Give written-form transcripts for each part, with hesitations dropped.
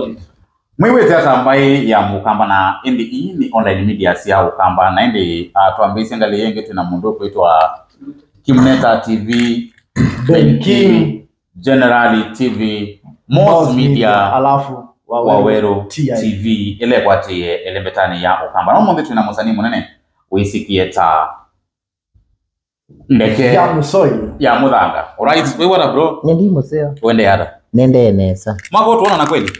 solid. Mwiwe tata ambaye ya mukamba na indi ni online media siya ukamba na indi tuambisi ndali yenge tuna mundu kuitwa Kimneta TV, Ben King, Generali TV, Most Media, alafu Waweru TV, ele kwa tiye ele betani ya ukamba. Na mwende tuna musani munene uisikie ta ndeke ya musoi ya mudanga. Alright, we what bro? Nendi museo. Wende hada. Nende enesa. Mwako tuona na kweli?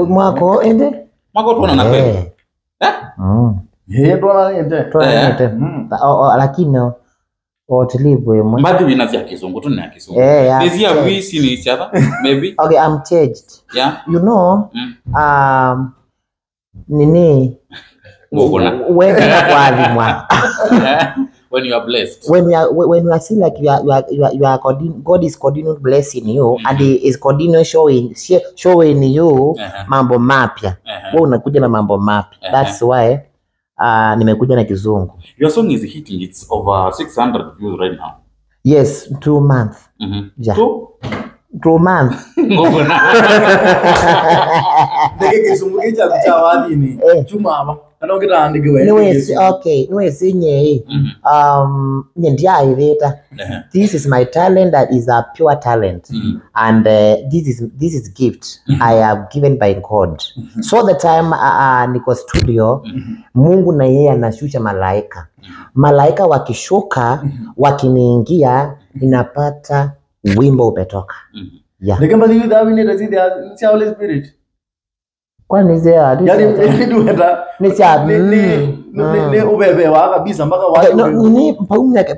Mwako ende? Mwako tuona na kweli? tuona ende. Tuona ende. Lakini otilivu yemo. Mbadi wina ya kizungu tu na kizungu. These ya visi ni each other maybe. Okay, I'm changed. Yeah. You know, nini? When you are blessed. When you are seeing like you are God is continuing blessing you and He is continuing showing you mambo mapya. Wewe unakuja na mambo mapya. That's why nimekuja na kizungu. Your song is hitting, it's over 600 views right now. Yes, 2 months. Yeah. 2 months. Ndege kizungu kicha mtawadi ni chuma hapa. Anaongea andike wewe. Niwe sinye ndia iveta. This is my talent, that is a pure talent. And this is gift I have given by God. So the time niko studio, Mungu na yeye anashusha malaika. Malaika wakishuka, wakiniingia, ninapata wimbo umetoka. Yeah. Ndege mbali dawa ni razidi ya Holy Spirit. Kwa nize yani dueta ni ubebe wa kabisa mpaka wale ni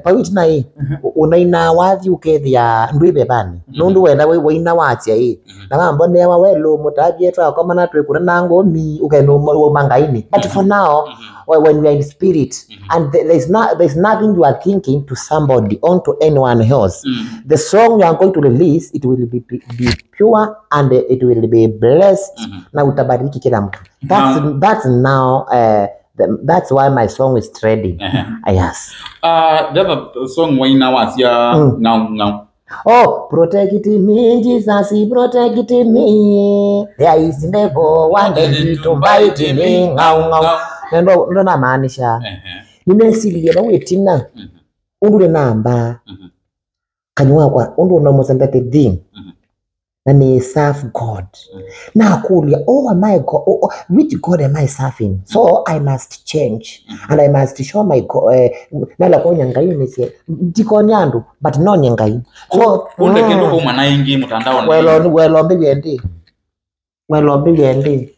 pauti na hii unaina wathi ukethia ndwibe bani nundu wenda wina watia hii na mambo ne wawelo mutabie twa kwa mana twekura nango mi ukeno mangaini but for now when we are in spirit and there's nothing you are thinking to somebody or to anyone else. The song you are going to release, it will be pure and it will be blessed na utabariki kila mtu. That's now that's why my song is trending. Yes. The other song waina wasia ngau. Oh, protect me, Jesus, protect me. There is never one day to bite me. Ngau. Ndo na maanisha. Nimesilia na wetina. Undure namba. Kanywa kwa undu na mosandate ding. Na ni serve God. Na kulia, oh my God, which God am I serving? So I must change and I must show my God. Nala kwa nyangai nisi diko nyandu, but no nyangai. So unde kendo kwa mana ingi mutandao ni. Welo mbili.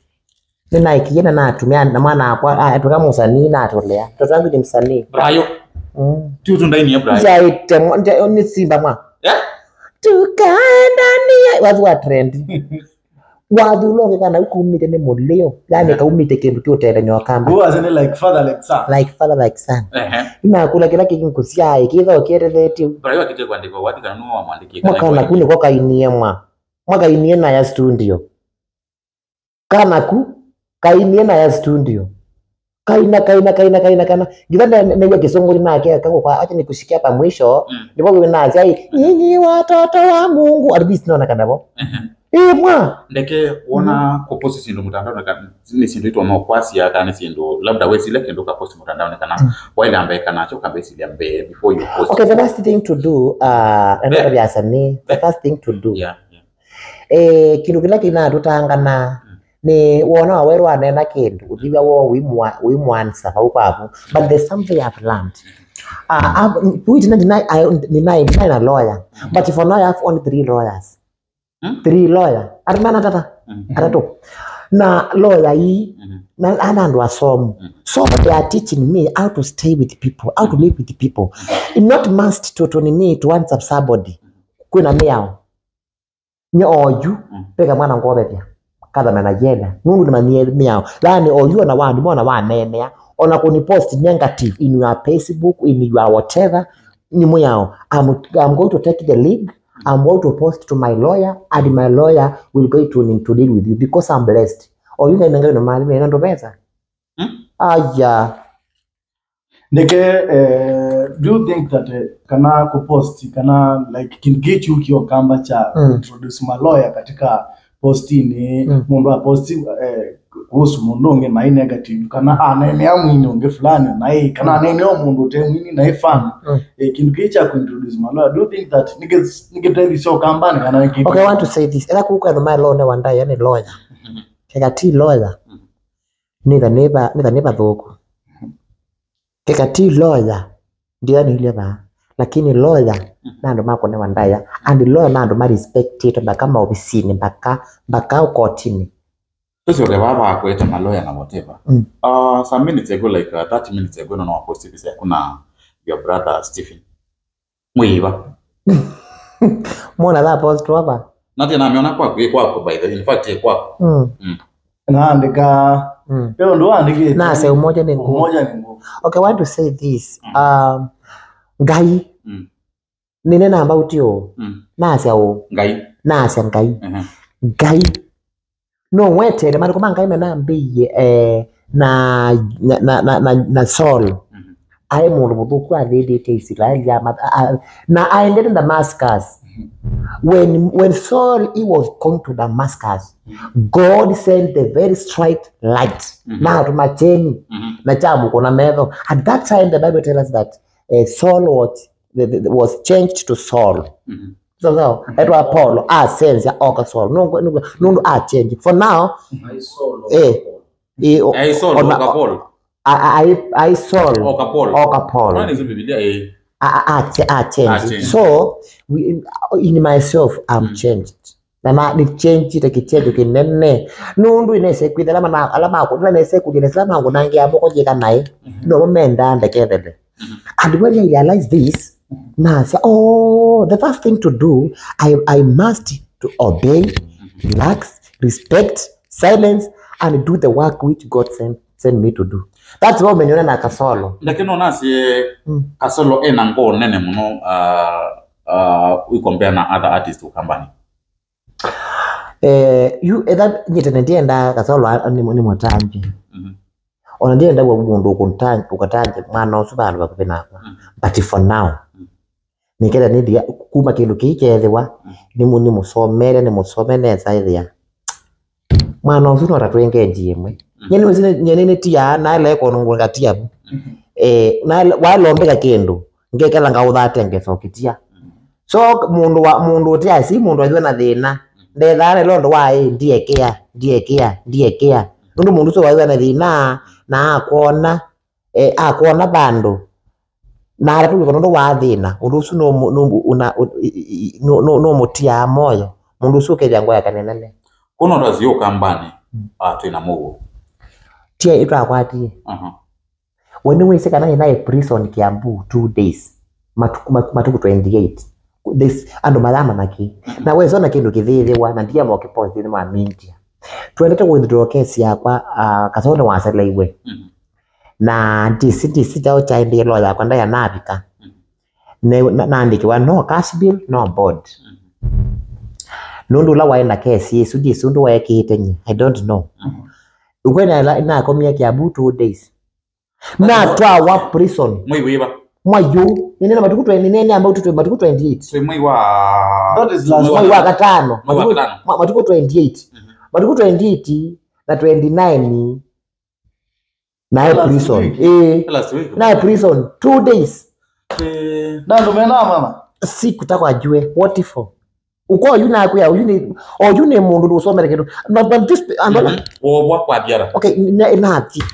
Nina ikienda na atumia na mwana kwa atuka musanii na atolea. Mtoto wangu ni msanii. Brayo. Tutu ndani ya Brayo. Jaite ni simba mwa. Tukaenda ni watu wa trend. Watu longe kana ukumite ne moleo. Yani kaumite kindu kyotere nyokamba. Who wasn't like father like son. Like father like son. Ina kula kila kingu kusia ikitho okieretheti. Brayo akite kwandika wati kana no amwandikie kana. Mwaka nakuni kwa kainie mwa. Mwaka inie na ya studio. Kana ku kainie na ya studio. Kaina githanda nigwa kisongoli nake kango kwa acha nikushikia hapa mwisho ndipo wewe nazi ai nyinyi watoto wa Mungu arbisi naona kadabo mwa ndeke ona ko post sindo mutandao na ni sindo ito no kwasi ya kana sindo labda wewe sile kendo ka post mutandao na kana wale ambaye kana choka besi ambaye before you post. Okay, the first thing to do the first thing to do kindu kila kina tutangana ni wona waweru anena kindu uthibia wo wimwansa paupapu, but there's something I've learned. We didn't deny a lawyer, but for now I have only 3 lawyers. 3 lawyers. Armana tata arato na lawyer hii na anandu asomu, so they are teaching me how to stay with people, how to live with people. It not must to me to answer somebody kuna miao nyo oju peka mwana ngobe pia kada mena yena nungu ni manieli miao lani oyu na wandi mwana wanenea ona kuni post negative in your Facebook, in your whatever ni mwao. I'm going to take the league. I'm going to post to my lawyer and my lawyer will go to deal with you because I'm blessed. Or you can go to my ndo pesa. Yeah. Neke, do you think that kana kupost kana like can get you kiokamba cha introduce my lawyer katika postini mundu aposti kuhusu mundu unge na negative kana anene ya mwini unge fulani na kana anene ya mundu te mwini na fan kindu kicha ku introduce maloya. Do you think that nige so kambani kana niki? Okay, I want to say this. Ela kuka no my lawyer one day yani lawyer. Kega ti lawyer. Neither neighbor thoko. Kega ti lawyer ndio ni ile ba. Lakini lawyer nando mako ne wandaya and lawyer nando ma respect it kama ofisini mpaka kotini. So the baba akweta lawyer na whatever. Some minutes ago, like 30 minutes ago, no posted this kuna your brother Stephen. Mwiba. Mona la post hapa. Nati na ameona kwako by the in fact kwako. Na andika leo ndo andike. Na sasa umoja ni ngumu. Okay, I want to say this. Ngai. Nene na about you. Na sasa ngai. Na sasa ngai. Ngai. No wete mara kama ngai mena mbiye na Saul. I mundu muthuku athindite Israel na aendete Damascus. When Saul he was come to Damascus, God sent a very straight light. Now to macheni na chamu kuna mevo. At that time the Bible tells us that Saul was changed to Saul. So etwa Paul sense ya oka Saul no change for now. I Saul oka Paul. I Saul oka Paul. Nani hizo Biblia change. So in myself I'm changed. Na ni change itakichejo kinene nundu inese kwitha alama ko inese kudine salama ngo nangi aboko jika nae no menda ndekethele. And when I realize this, now I say, oh, the first thing to do, I must to obey, relax, respect, silence, and do the work which God sent me to do. That's what meniona na Kasolo. Lakini unasi Kasolo ngo nene muno we compare na other artists ukambani. You that nitendienda Kasolo ni motambi. Onadienda kwa mundu ukatanje mwana osubana bakupena. But for now, nikenda nidi kuma kindu kikethewa ni musomere ni musomeneza ithia mwana ucio no ratwenge njimwe nyene tia na ile ko ngo gatia na walombeka kindu ngekela ngauthate ngecokitia so mundu tia si mundu ajwe na thina ndethare londo wa ndiekea ndu mundu so wajwe na thina na akona bandu na aratu ko ndo wathina undu ucio no mutia moyo mundu ucio keja ngoya kanenene kuno ndazio kambani twina mugo tia itwakwati when we say kana ina prison Kiambu 2 days matuku 28 this ando madama naki na wewe zona kindu kithithiwa na ndia moke post ni ma media twendete withdraw case yakwa Kasolo wasela iwe na ndisi jao cha ndi lawyer kwanda ya nabika na ndikiwa no cash bill no board nundu la waenda case yesu Jesu ndo waekitenye I don't know ukwena na komia Kiambu 2 days na twa wa prison mwiba mwayu nene matuku 29 ambao tutu matuku 28 so mwiwa that is last mwiwa katano matuku 28 matuku 28 na 29 na prison na prison 2 days ndo mena mama si kutaka ajue what if uko yuna akuya yune mundu usomere kitu andona obwa kwa biara okay na ati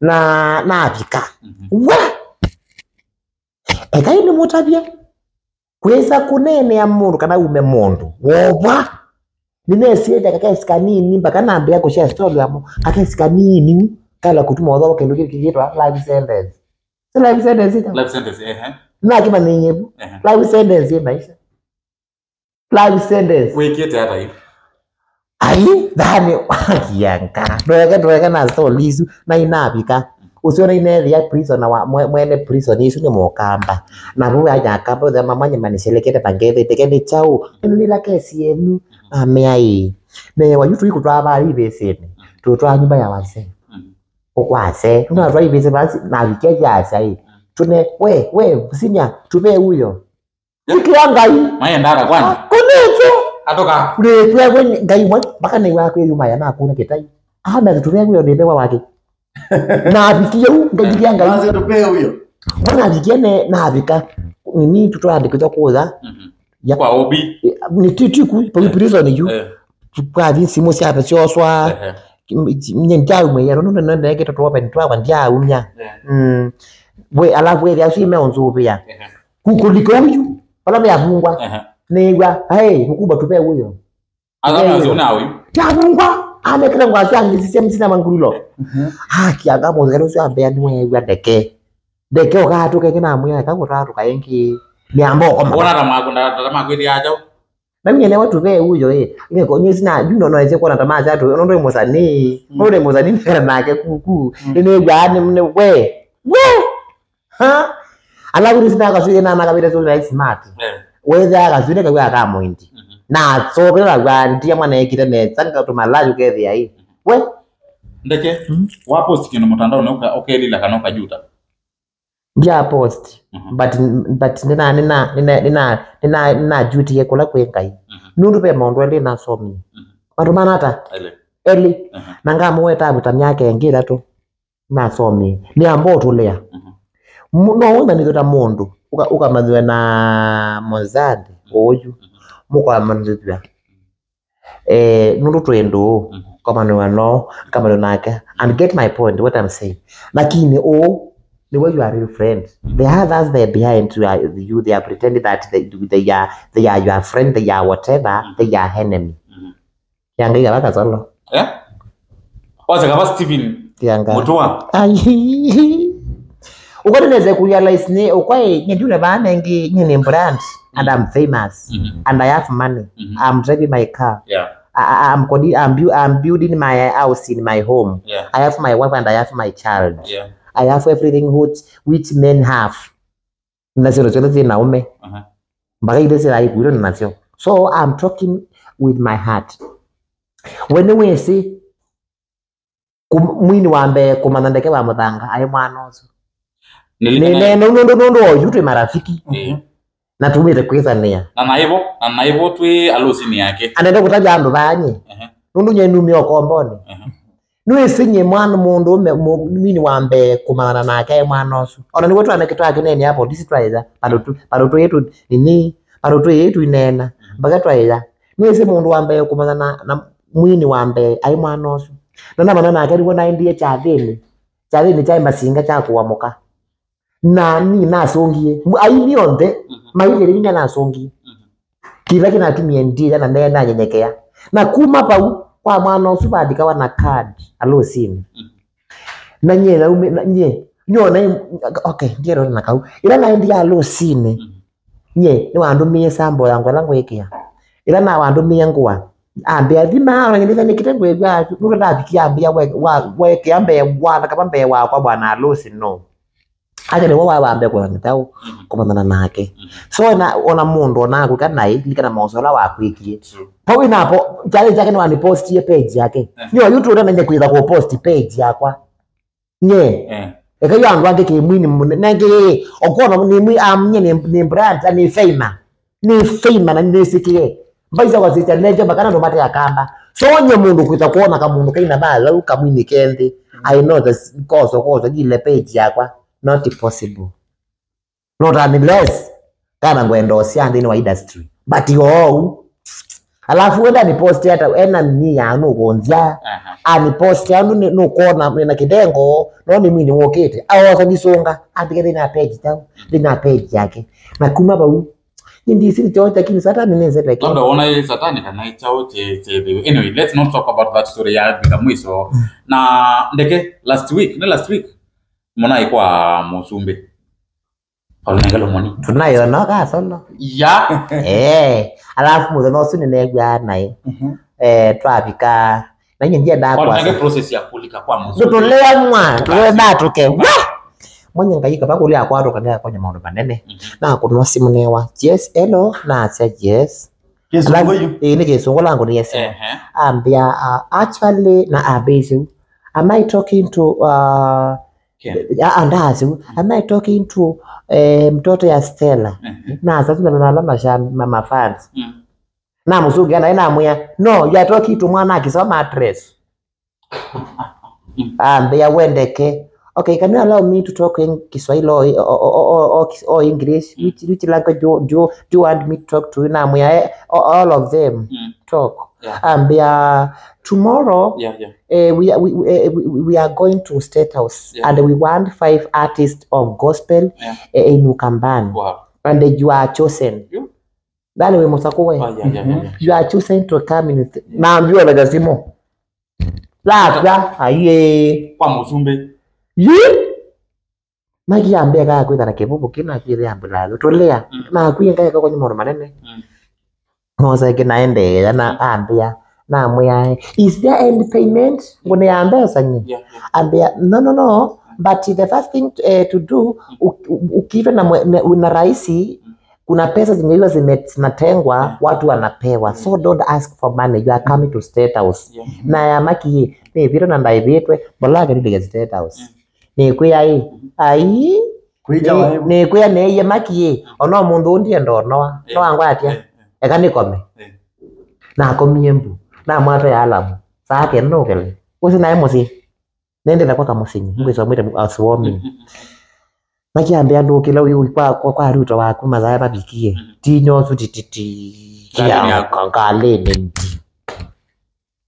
na apika wa eka ni mutabia kweza kunene ya mundu kana ume mundu wobwa ninesieja kakesika nini mpaka nambe yako share story yamo kakesika nini kala kutuma wadho kendo kikiitwa live sentence so live sentence na kima ninyebu live sentence maisha live sentence wekete hata hivi ai dhani kianka doeka na stolizu na inabika usiona inethia prison na mwene prison isu ni mokamba na buwe aja kamba the mamanye manishelekete pangethe tekende chau nila kesi yenu ameai ne wayutu ikutwa ibeseni tutwa nyumba ya wase okwase tunatwa ibese basi na wikeja asai tune we sinya tupe huyo ikiangai maye ndara kwani kunezo atoka ule kwa ngai mwa baka ni wako yuma ya na kuna kitai ama tutumia huyo ndebewa wake na abikia ngai ngai Waze tupe huyo. Bwana abikia na abika nini tutwandikwa kuza ya kwa obi ni titiku pa prison yu kwa vinsi mosi hapa sio swa nyenjau mwe yaro no ndege to open to abandia umya we alafu we ya sime onzo ya kukuliko huyu wala ya bungwa negwa hey mkubwa tupe huyo alama zona huyu ya bungwa amekela ngwa shangi sisi sina mangurulo kiaga mo zero sio ambe ni we deke okatuke kina mwe akagotatu kayengi niambo kwa mbona tama kweli aja na mimi ni watu be huyo ingeko nyezi na juno no eze kwa tamaa zatu ndo mozani kana nake kuku ine gani mne we ha alafu nisina kasuje na kabisa so like smart weza kasuje kwa kama mwindi na so bila gani mwana yekita ne tsanga to malajo kethi ai we ndeke wapo sikino mtandao na okelila kanoka juta dia post but nina duty yekola kwengai nundu pe mondo ele na somi watu manata eli nanga mweta butamya yake ngira tu na somi ni ambo tulea no wona ni tota mondo ukamadwe na mozade oyu mukwa mandipya nundu twendo kama no ano kama no nake and get my point what I'm saying lakini the way you are real friends, the others they're behind you, they are pretending that they are your friend, they are whatever, they are enemy. Yang iya baka solo. Wacha kama Steven. Mutua. Ukoneze kurealize ni ukwae nyedule bana ngi nyine brand and I'm famous and I have money. I'm driving my car. Yeah. I'm building my house in my home. Yeah. I have my wife and I have my child. Yeah. I have everything which men have. Nasio zote naume. Mpaka ile sera ikuiro ni nasio. So I'm talking with my heart. When we see mwini wambe kumanandeke wa mudanga ayi mwana ozo. No yutwe marafiki. Na tumire kwizania. Na naibo twi alusini yake. Anaenda kutaja ando banye. Nundu nyenumi okomboni. Nwe sinye mwana mundu mwini wambe kumana na kaya mwana osu. Ona ni wetu anakitoa kineni hapo disi twaiza paroto yetu nini paroto yetu inena mpaka twaiza nwe se mundu wambe kumana na mwini wambe ai mwana osu. Nona manana akari wona indie chathini cha masinga cha kuamuka na ni nasongie ai nionde maile ni nasongie kila kinatumia ndie na nena nyenyekea na kuma pau kwa mwana osu badikawa na card alo simu na nye nyona okay ngero na kau ila na ndia alo sine nye ni wandu mie sambo yangu langu yekia ila na wandu mie ngwa ambia thima ona ngene kitengo ya nuka ndabikia ambia we kiambe bwana kama mbe wa kwa bwana alo sino aje ni wa wambe kwa ngitau komandana nake so na ona mundu ona kukana ikana maosola wa kwikie pawi napo jale jake ni wani post ye page yake niyo YouTube na nje kuiza ku post page yakwa nye ekayo andu ande ke mwini nenge okona ni amnye ni brand ni fame na nisikie mbaiza wazita neje bakana ndo mate yakamba so nye mundu kuiza kuona kama mundu kaina bala ukamwini kende I know this koso ile page yakwa not possible not unless kana ngwendo siande ni wa industry but yo alafu wenda ni post hata ena ni ya no gonzia ani post ya no kona na kidengo no ni mimi wokete awa kabisonga atige na page tao na page yake na kuma ba ndi sisi chote lakini satani neze pekee ndo ona ile satani kana chao che anyway let's not talk about that story ya bikamwiso na ndeke last week mona ikwa Musumbe Olengalo moni tunayo na ka solo ya alafu mutheno suni negwa nae trafika na nyingia da kwa kwa process ya kulika kwa Musumbe tutolea mwa tuwe batuke mwenye ngayika bakuli akwaro kana kwa maundu manene na kunwa simu newa yes hello na say yes Kesongo yu ni kesongo langu ni yes ambia actually na abezu am I talking to andazu am I talking to mtoto ya Stella na sasa tunalala mama fans Na musugi ana ina muya. No, you are talking to mwana akisoma address. Ambia wendeke. Okay, can you allow me to talk in Kiswahili or English? Which language do you want me to talk to? Na muya all of them talk. Yeah. Ambia tomorrow we are going to State House and we want 5 artists of gospel in Ukambani. Wow. And you are chosen. Dale we musakuwe. You are chosen to come in. Na ambiwa lazimo. La aye Kwa Musumbe. Magi ambia ga kwitha na kibubu kina kire ambula tolea. Na kuyenga ka kwenye moro manene. Ngoza kinaende na ambia na muya. Is there any payment? Ngone ambia sanyi. Ambia no. But the first thing to do ukiwa na raisi kuna pesa zenyewe zinatengwa watu wanapewa. So don't ask for money. You are coming to State House. Na ya maki ni vile na ndaibetwe bola gari de State House. Ni kuya ai ni kuya ne ya maki ono mundu ndie ndonoa no angwa atia eka nikome na komiembu na mwato ya alamu sake no gele usi na emosi nende na kwa kamusinyi ngwiso mwite aswomi maki ambia ndo kila uyu kwa ruto wa kuma za babikie tinyo su tititi ya kankale nenti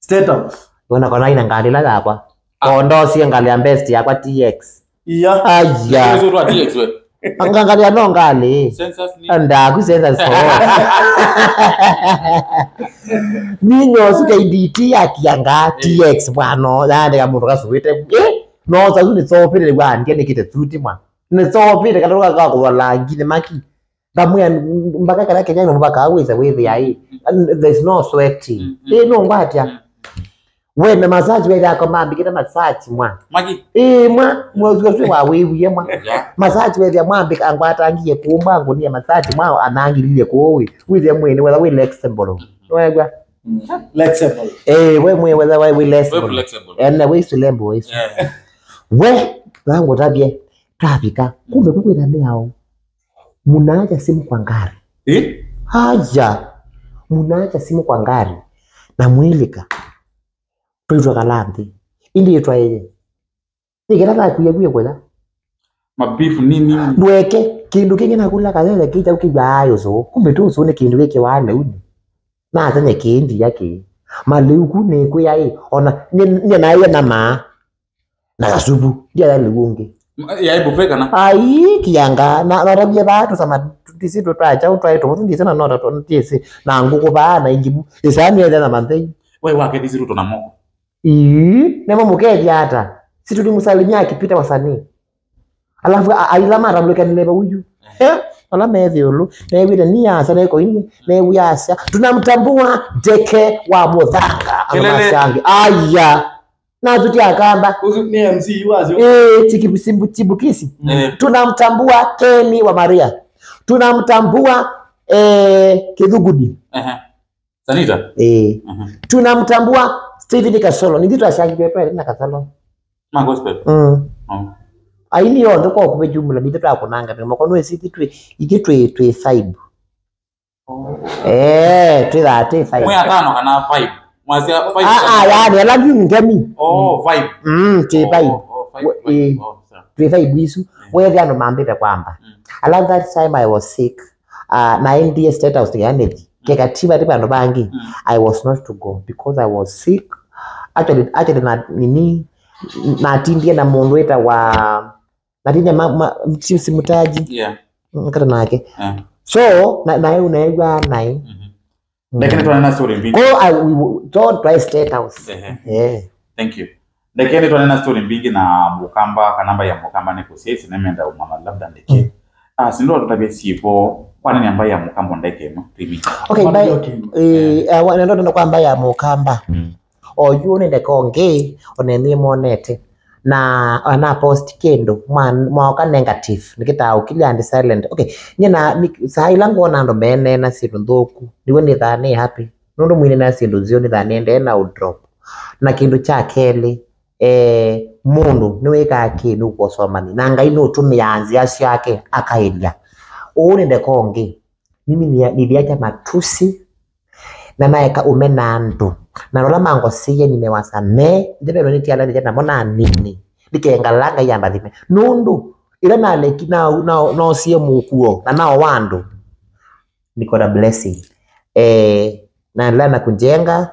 State House. Wana kona ina ngalila hapa kondo si ngali best ya kwa TX Iya. aya Wewe wa TX we. angalia no ngali Census ni. anda ku census so ninyo su KDT akianga TX bwano yande kamuntu kasuwite no sa ni so pele bwa ndike nikite tuti mwa ni so pele kaloka ka ko langine maki damwe mbaka kana Kenya no mbaka aweza wewe yai there's no sweating no ngwatia when the massage we yako mambi kita massage mwa Magi. mwa mwazo wa wewe mwa massage we ya mwambi angwata angie kumba ngonia massage mwa anangilile kowe with mwene whether we flexible wewe Flexible. we mwe whether we flexible Flexible. we silembo we we wangu tabie trafika kumbe kukwenda meao munaacha simu kwa ngari haja munaacha simu kwa ngari na mwilika tuitwa kalambi indi yetwa yeye nikenda kuyeguye kwela Mabifu nini? ndweke kindu kingi nakula kalele kija ukibayo so kumbe tu so ne kindu kike wale uni na tane kindi yake maliuku ne kuyai ona nye na na ma na kasubu dia lugunge Ya ibu feka na. ai kiyanga na rabia batu sama tisito twacha utwaito ndise na nota to ndise na nguko bana injibu isani ile na manthei Wewe wake dizi ruto na moko. Nema mukeje hata. Si tulimsalimia akipita wasanii. Alafu ailama ramleka nileba huyu. Wala medhiulu. Na hivi ni asa na iko nini? Na hivi asa. Tunamtambua Deke wa Muthanga. Amashangi. Aya. Na tuti akamba. Uzu ni MC wazo. Chibukisi. Tunamtambua Kenny wa Maria. Tunamtambua Kidhugudi. Sanita. Tunamtambua Steven Kasolo. Ni kitu ashangi kwa na Kasolo. Ma gospel. Aini yondo kwa kube jumla ni kitu akonanga ni makono esi kitu twe five. Twe that 5. Mwe atano kana 5. Mwasi 5. Yani alafu ngemi. 5. Twe 5. Twe 5 bisu. Wewe ano mambita kwamba. Along that time I was sick. Na NDS State House yani kekatiba tiba ndo bangi. I was not to go because I was sick. Actually na nini na tindia na mondweta wa na tindia mtisi mutaji nkata nake so na yeye unaegwa nai lakini tunaona story mbingi don't try State House thank you lakini tunaona story mbingi na Mukamba kanamba ya Mukamba ni kusesi na menda umama labda ndeke sindo tutabia sipo kwa nini ambaye ya Mukamba ndeke no okay ndo ndo kwamba ya Mukamba oyu nende konge oneni monete na ana post kendo mwaka negative nikita ukiliandi silent okay nyina saila ngona ndo bene na sindu ndoku niwe ni thane happy ndo mwine na sindu zio ni thane ende na drop na kindu cha keli mundu niwe ka kindu kwa somani na ngai no tumianzi asio yake akailia uone nde konge mimi niliacha matusi na naeka umenandu na nola mango siye nimewasame ndebe no nitiala nje mona nini nikengalanga yamba thime nundu ila na leki na siye mukuo na nao wandu niko na blessing na lana kujenga,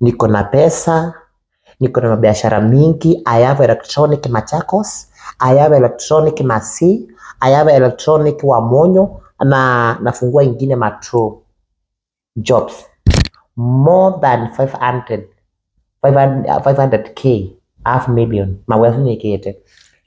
niko na pesa, niko na biashara mingi. I have electronic Machakos, I have electronic Masi, I have electronic Wamonyo, na nafungua ingine Matro jobs more than 500k, half million mawefu nikete.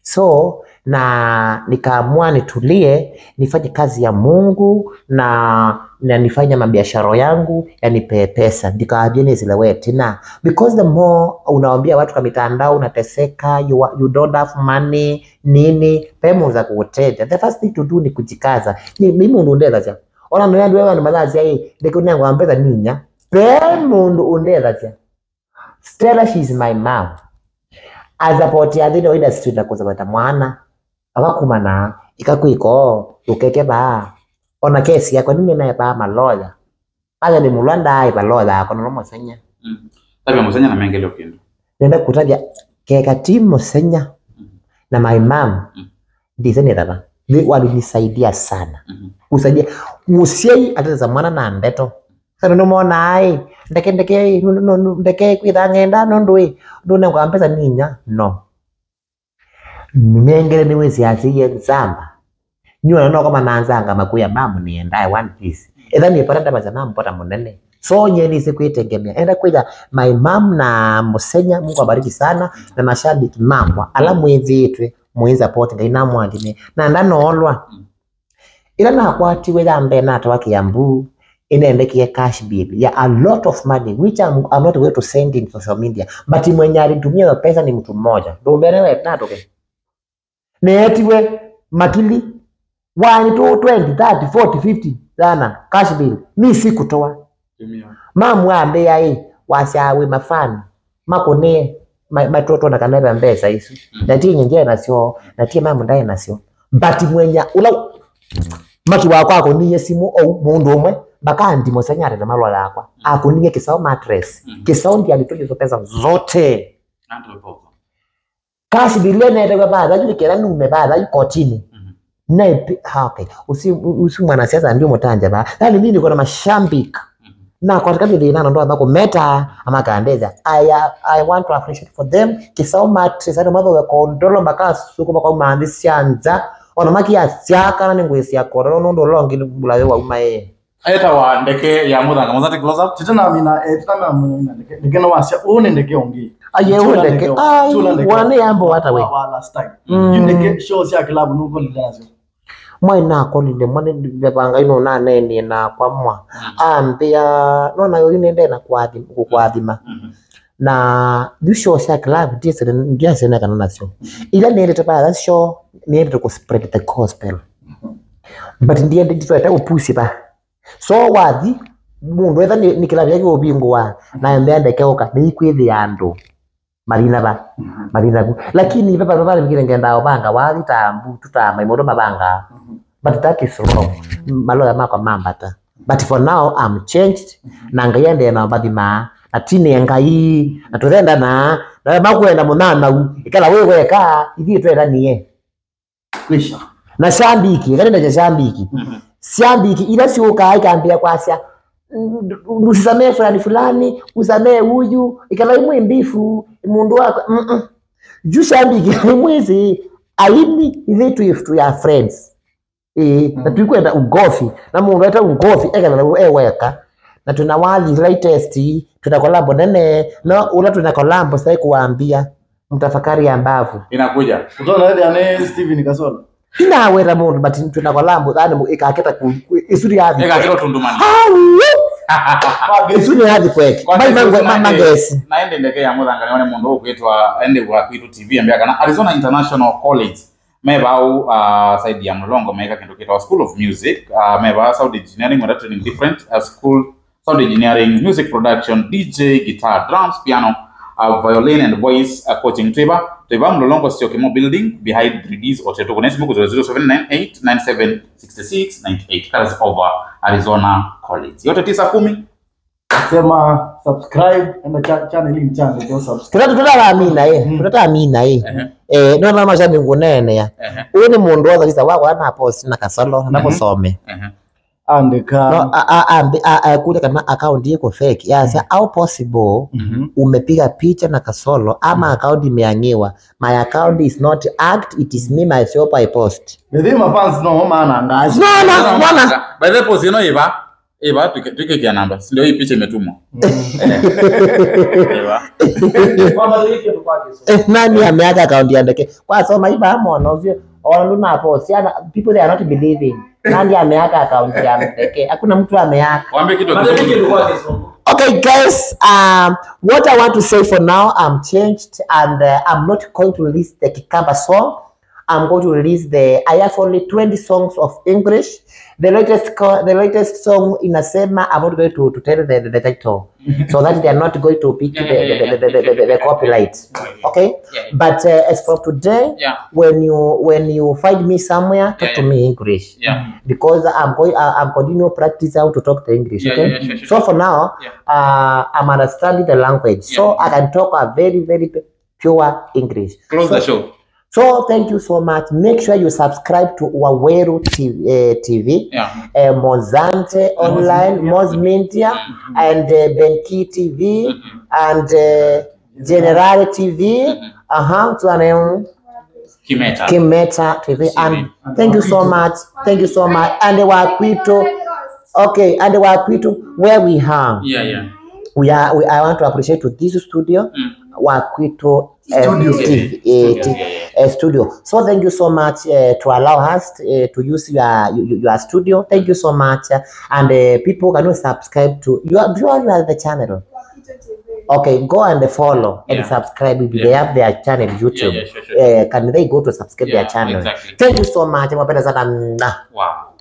So na nikaamua nitulie nifanye kazi ya Mungu na nifanye mabiashara yangu yanipe pesa. Nikaambia zile wewe tena, because the more unawaambia watu kwa mitandao unateseka, you don't have money nini pemo za kuteja, the first thing to do ni kujikaza. Ni mimi undela za ona ndo yandu wewe malazi hii ndiko nyango ambeza ninya pemo undela za Stella, she is my mom. As a poti ya dhino industry na kuzabata mwana akakumana ikakwiko ukeke ba ona kesi yako nini na ba maloya aga ni mulanda ai baloya ako no Musenya tabi Musenya na mengele okendo nenda kutaja keka timu Musenya na my mom ndizeni daba walinisaidia sana kusaidia musiei ataza mwana na ndeto sana no mona ai ndeke kwithangenda no ndui ndune kwa pesa ninya no mengele ni wezi asiye nzamba nyua no kama nanzanga makuya mamu ni endai one piece etha ni paranda bazana mpota munene so nyeni sikuitegemea enda kuja my mom na Musenya. Mungu abariki sana na mashabiki mangwa ala mwithitwe muiza poti ngaina mwandine na ndanolwa ila na kwati wetha mbena atawa Kiambu inaendekia cash bill ya a lot of money which I'm not going to send in social media, but mwenye alitumia pesa ni mtu mmoja ndo mbelewe natoke neetiwe makili 1 2 20 30 40 50 sana cash bill ni sikutoa mamu ambe yai washawe mafani makone matoto na kanaba mbesa hizo ndatie nje nasio natie mamu ndaye nasio but mwenye ula maki wako ni simu au mundu umwe bakandi Musenya na malwa yakwa akuninge kisao mattress kisao ndi alitoa hizo pesa zote cash bill na ndio baba alikera nume baba yuko chini na okay usi mwana siasa ndio mtanja ba yani mimi niko na mashambik na kwa sababu ndio nando ambako meta ama kaandeza I want to appreciate for them kisao mattress ndio mother wako ndolo mpaka suko kwa maandi sianza ona maki ya siaka na ngwesi yako ndo longi bulawe wa umaye ayeta wa ndeke ya muthanga muzati close up titana mina titana ndeke no wasya one ndeke ongi aye ndeke wane yambo hata we last time ndeke shows ya club nuko lilazo mwana ko lile mwana bebanga ino na nene na kwa mwa ambia nona yo nende na kwathima na disho ya club ndiye na kana nasio ila nende tapa show nende to spread the gospel but ndiye ndiye ta upusi ba so wathi mundu etha ni club yake ubingo wa na mbea ndekeuka ni kwithi andu marina lakini baba ngenda obanga wathi tambu tutama imodo mabanga but that is wrong maloya mako mambata but for now I'm changed na ngayende na badima atine ngai aturenda na makwenda munana ikala wewe ka ithi twenda niye kwisha na shambiki ngani na shambiki shambiki ila si ukaambia kwasya usisamee fulani usamee huyu ikala imwe mbifu mundu wako juu shambiki mwizi aini vitu iftu ya friends na tukwenda ugofi na mundu hata ugofi ekala eweka na tunawathi latest tunakolabo nene no ula tunakolabo sasa kuambia mtafakari ya mbavu inakuja utaona ile ane Steven Kasola ina wera mundu but tunakolabo thani ikaketa isuri hadi ikaketa tundumani isuri hadi kweki mangesi naende ndeke ya muthanga nione mundu ukwitwa ende wa kwitu TV ambia kana Arizona International College meba au side ya Mlolongo meka kindu kitwa School of Music meba sound engineering or training different school sound engineering, music production, DJ, guitar, drums, piano, violin and voice coaching. Tweba Mlolongo Siokemo building behind 3Ds or Cheto Facebook 0798976698. That is over Arizona College. Yote 910 sema subscribe enda channel hii channel ndio subscribe. Tutaamina no na mashabi ngunene ya. Uyu ni mundu wa kabisa wako ana post na kasolo na kusome. Andika no kuja kana account yako fake. Yes, how possible umepiga picha na kasolo ama account imeangiwa. My account is not hacked, it is me myself I post. Ndio fans no maana ngazi. No. By the post Eva tuke kia namba. Ndio hii picha imetumwa. Eva. Nani ameacha account yake? Kwa soma iba amono vyo ona post. People they are not believing. Nani ameacha account yake? Hakuna mtu ameacha. Waambie kitu Okay guys, what I want to say for now, I'm changed and I'm not going to release the Kikamba song. I'm going to release I have only 20 songs of English. The latest song inasema, I'm not going to tell the title so that they are not going to pick the copyright. Okay? But as for today, when you find me somewhere, talk to me English. Because I'm continue practice how to talk the English. Okay? So for now, I'm understanding the language. So I can talk a very, very pure English. Close the show. So thank you so much. Make sure you subscribe to Waweru TV, Mozante Online, Mozmintia, and Benki TV, and General TV. Kimeta TV. And thank you so much. Thank you so much. And Wakwito. Okay, and Wakwito, where we are. I want to appreciate to this studio. Wakwito studio. So thank you so much to allow us to use your studio. Thank you so much, and people can subscribe to the channel. Okay, go and follow and subscribe. They have their channel YouTube. Can they go to subscribe their channel? Exactly. Thank you so much. Wow.